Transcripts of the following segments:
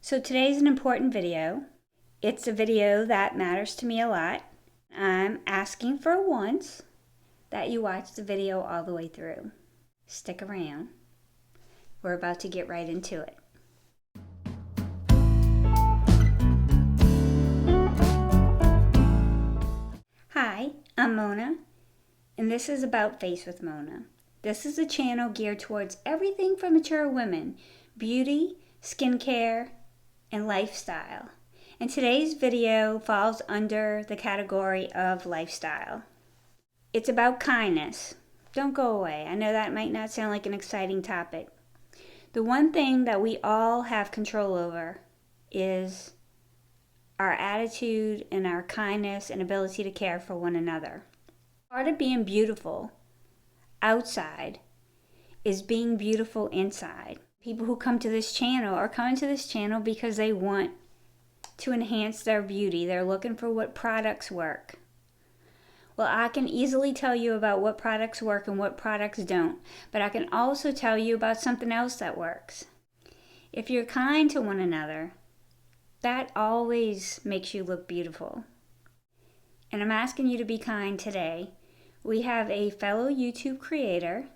So today's an important video. It's a video that matters to me a lot. I'm asking for once that you watch the video all the way through. Stick around. We're about to get right into it. Hi, I'm Mona, and this is About Face with Mona. This is a channel geared towards everything for mature women: beauty, skincare, and lifestyle. And today's video falls under the category of lifestyle. It's about kindness. Don't go away. I know that might not sound like an exciting topic. The one thing that we all have control over is our attitude and our kindness and ability to care for one another. Part of being beautiful outside is being beautiful inside. People who come to this channel are coming to this channel because they want to enhance their beauty. They're looking for what products work. Well, I can easily tell you about what products work and what products don't, but I can also tell you about something else that works. If you're kind to one another, that always makes you look beautiful. And I'm asking you to be kind today. We have a fellow YouTube creator,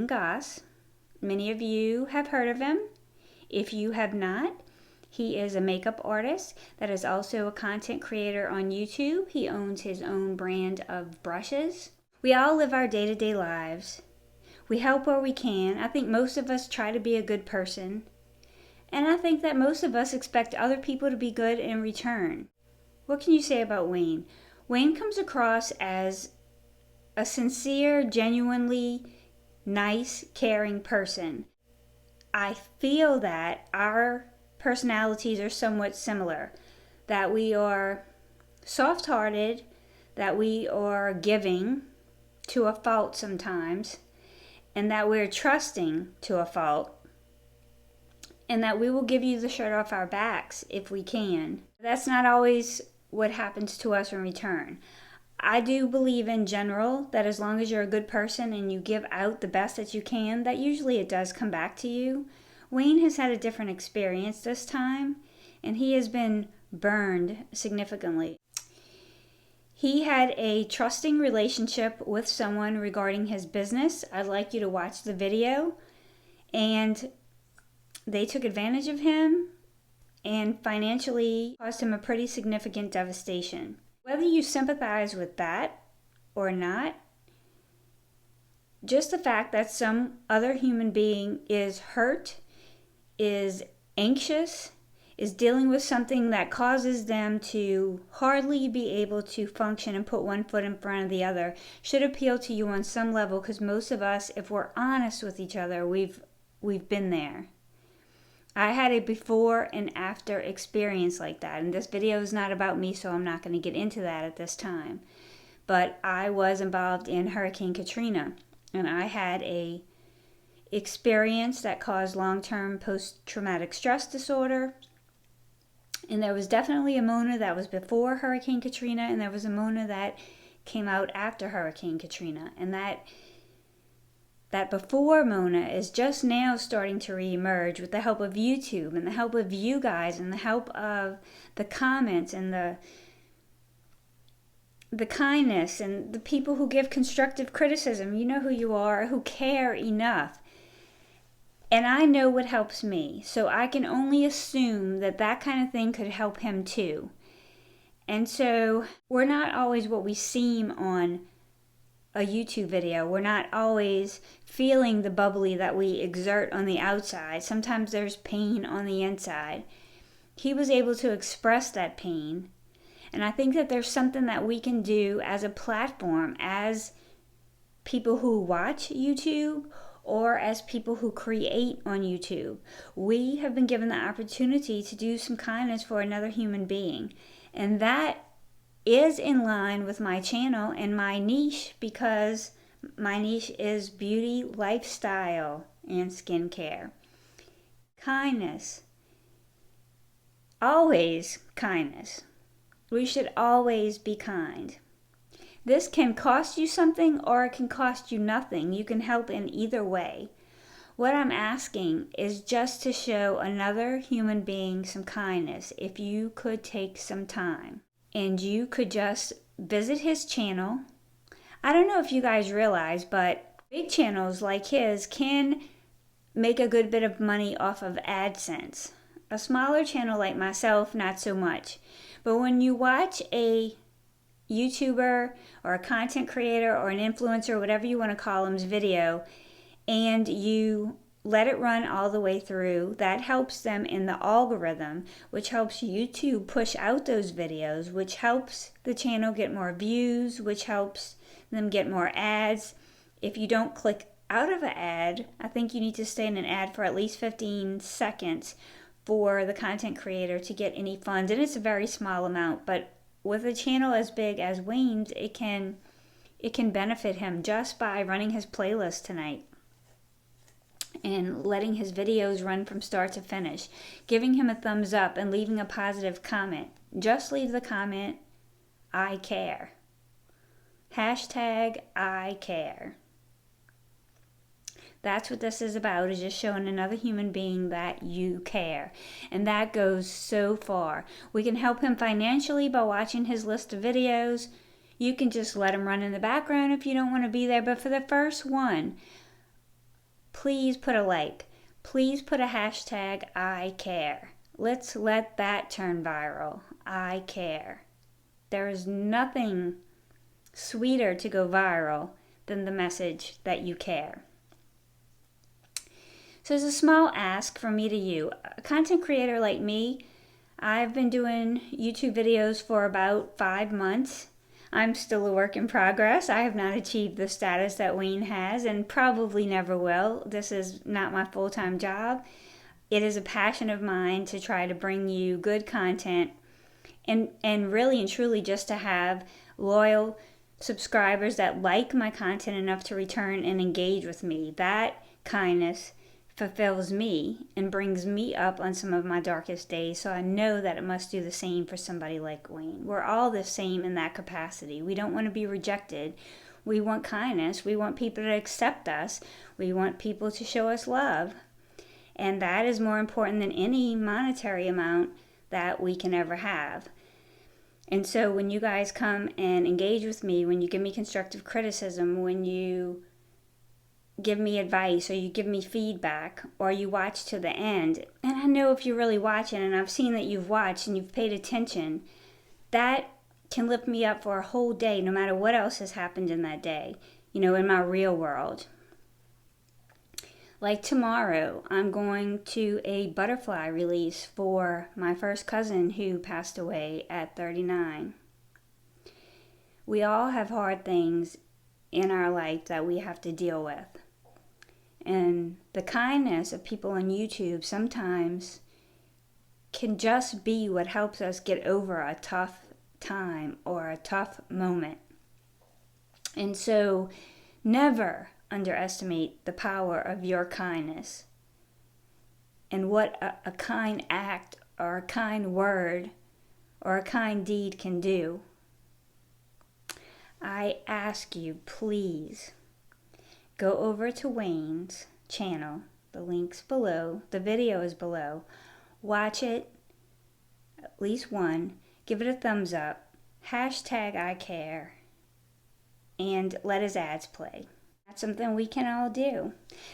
Goss. Many of you have heard of him. If you have not, he is a makeup artist that is also a content creator on YouTube. He owns his own brand of brushes. We all live our day-to-day lives. We help where we can. I think most of us try to be a good person. And I think that most of us expect other people to be good in return. What can you say about Wayne? Wayne comes across as a sincere, genuinely nice, caring person. I feel that our personalities are somewhat similar, that we are soft-hearted, that we are giving to a fault sometimes, and that we're trusting to a fault, and that we will give you the shirt off our backs if we can. That's not always what happens to us in return. I do believe in general that as long as you're a good person and you give out the best that you can, that usually it does come back to you. Wayne has had a different experience this time, and he has been burned significantly. He had a trusting relationship with someone regarding his business. I'd like you to watch the video. And they took advantage of him and financially caused him a pretty significant devastation. Whether you sympathize with that or not, just the fact that some other human being is hurt, is anxious, is dealing with something that causes them to hardly be able to function and put one foot in front of the other should appeal to you on some level, because most of us, if we're honest with each other, we've been there. I had a before and after experience like that, and this video is not about me, so I'm not going to get into that at this time. But I was involved in Hurricane Katrina, and I had a experience that caused long-term post-traumatic stress disorder. And there was definitely a Mona that was before Hurricane Katrina, and there was a Mona that came out after Hurricane Katrina. And that before Mona is just now starting to re-emerge with the help of YouTube and the help of you guys and the help of the comments and the kindness and the people who give constructive criticism. You know who you are, who care enough. And I know what helps me, so I can only assume that that kind of thing could help him too. And so we're not always what we seem on a YouTube video. We're not always feeling the bubbly that we exert on the outside. Sometimes there's pain on the inside. He was able to express that pain. And I think that there's something that we can do as a platform, as people who watch YouTube or as people who create on YouTube. We have been given the opportunity to do some kindness for another human being. And that is in line with my channel and my niche, because my niche is beauty, lifestyle, and skincare. Kindness. Always kindness. We should always be kind. This can cost you something or it can cost you nothing. You can help in either way. What I'm asking is just to show another human being some kindness. If you could take some time and you could just visit his channel. I don't know if you guys realize, but big channels like his can make a good bit of money off of AdSense. A smaller channel like myself, not so much. But when you watch a YouTuber or a content creator or an influencer, whatever you want to call them's video, and you let it run all the way through, that helps them in the algorithm, which helps YouTube push out those videos, which helps the channel get more views, which helps them get more ads. If you don't click out of an ad, I think you need to stay in an ad for at least 15 seconds for the content creator to get any funds, and it's a very small amount, but with a channel as big as Wayne's, it can benefit him just by running his playlist tonight and letting his videos run from start to finish, giving him a thumbs up and leaving a positive comment. Just leave the comment, I care. Hashtag I care. That's what this is about, is just showing another human being that you care. And that goes so far. We can help him financially by watching his list of videos. You can just let him run in the background if you don't want to be there. But for the first one, please put a like. Please put a hashtag I care. Let's let that turn viral. I care. There is nothing sweeter to go viral than the message that you care. So it's a small ask from me to you. A content creator like me, I've been doing YouTube videos for about 5 months. I'm still a work in progress. I have not achieved the status that Wayne has and probably never will. This is not my full-time job. It is a passion of mine to try to bring you good content and really and truly just to have loyal subscribers that like my content enough to return and engage with me. That kindness fulfills me and brings me up on some of my darkest days, so I know that it must do the same for somebody like Wayne. We're all the same in that capacity. We don't want to be rejected. We want kindness. We want people to accept us. We want people to show us love. And that is more important than any monetary amount that we can ever have. And so when you guys come and engage with me, when you give me constructive criticism, when you give me advice or you give me feedback or you watch to the end, and I know if you're really watching and I've seen that you've watched and you've paid attention, that can lift me up for a whole day no matter what else has happened in that day, in my real world. Like tomorrow, I'm going to a butterfly release for my first cousin who passed away at 39. We all have hard things in our life that we have to deal with. And the kindness of people on YouTube sometimes can just be what helps us get over a tough time or a tough moment. And so never underestimate the power of your kindness and what a kind act or a kind word or a kind deed can do. I ask you, please, go over to Wayne's channel. The link's below. The video is below. Watch it, at least one. Give it a thumbs up. Hashtag I care. And let his ads play. That's something we can all do.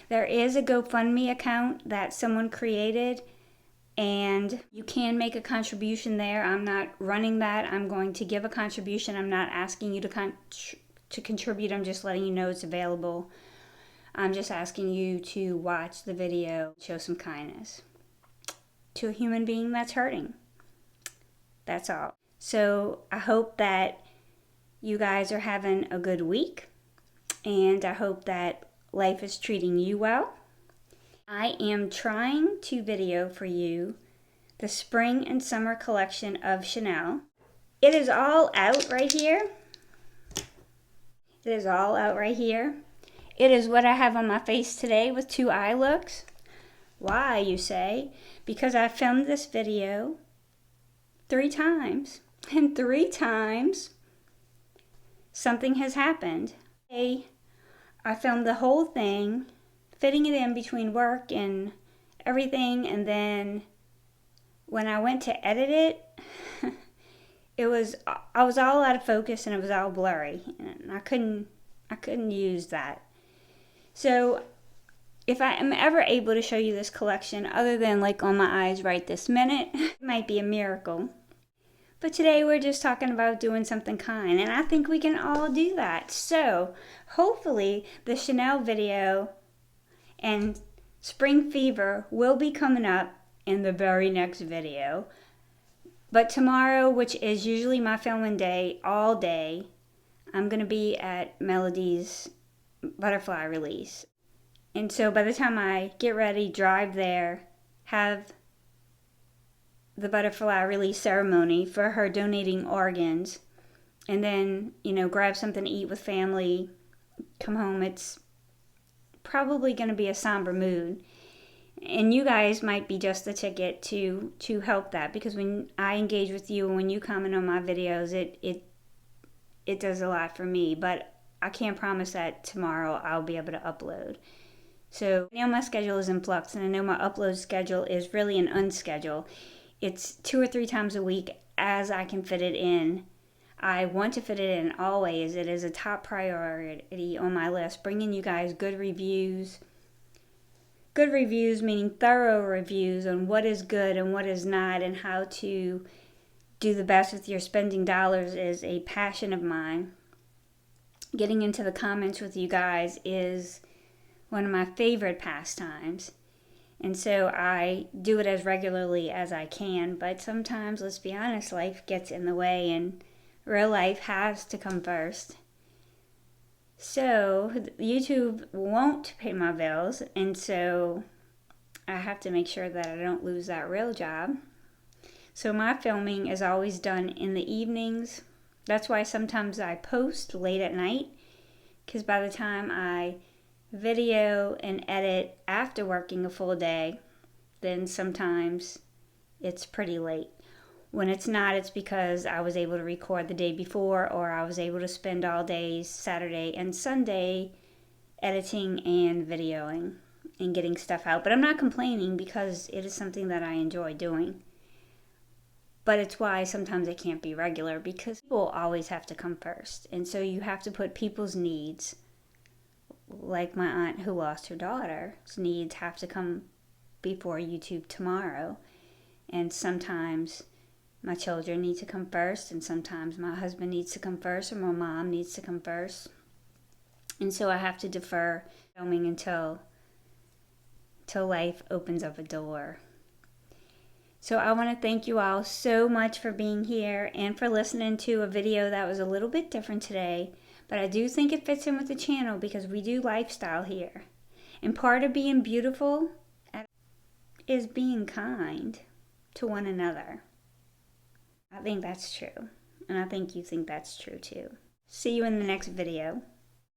There is a GoFundMe account that someone created, and you can make a contribution there. I'm not running that. I'm going to give a contribution. I'm not asking you to contribute. I'm just letting you know it's available. I'm just asking you to watch the video, show some kindness to a human being that's hurting. That's all. So I hope that you guys are having a good week, and I hope that life is treating you well. I am trying to video for you the spring and summer collection of Chanel. It is all out right here. It is all out right here. It is what I have on my face today with 2 eye looks. Why, you say? Because I filmed this video 3 times. And 3 times, something has happened. I filmed the whole thing fitting it in between work and everything. And then when I went to edit it, I was all out of focus and it was all blurry, and I couldn't use that. So if I am ever able to show you this collection other than like on my eyes right this minute, it might be a miracle. But today we're just talking about doing something kind, and I think we can all do that. So hopefully the Chanel video and Spring Fever will be coming up in the very next video. But tomorrow, which is usually my filming day, all day, I'm going to be at Melody's butterfly release. And so by the time I get ready, drive there, have the butterfly release ceremony for her donating organs, and then, grab something to eat with family, come home, it's probably going to be a somber mood. And you guys might be just the ticket to help that, because when I engage with you and when you comment on my videos, it does a lot for me. But I can't promise that tomorrow I'll be able to upload. So I know my schedule is in flux, and I know my upload schedule is really an unschedule. It's 2 or 3 times a week as I can fit it in. I want to fit it in always. It is a top priority on my list, bringing you guys good reviews. Good reviews meaning thorough reviews on what is good and what is not, and how to do the best with your spending dollars is a passion of mine. Getting into the comments with you guys is one of my favorite pastimes. And so I do it as regularly as I can, but sometimes, let's be honest, life gets in the way and real life has to come first. So YouTube won't pay my bills, and so I have to make sure that I don't lose that real job. So my filming is always done in the evenings. That's why sometimes I post late at night, because by the time I video and edit after working a full day, then sometimes it's pretty late. When it's not, it's because I was able to record the day before, or I was able to spend all days Saturday and Sunday editing and videoing and getting stuff out. But I'm not complaining, because it is something that I enjoy doing. But it's why sometimes it can't be regular, because people always have to come first. And so you have to put people's needs, like my aunt who lost her daughter's needs, have to come before YouTube tomorrow. And sometimes my children need to come first, and sometimes my husband needs to come first, or my mom needs to come first. And so I have to defer filming until life opens up a door. So I want to thank you all so much for being here and for listening to a video that was a little bit different today. But I do think it fits in with the channel, because we do lifestyle here. And part of being beautiful is being kind to one another. I think that's true. And I think you think that's true too. See you in the next video.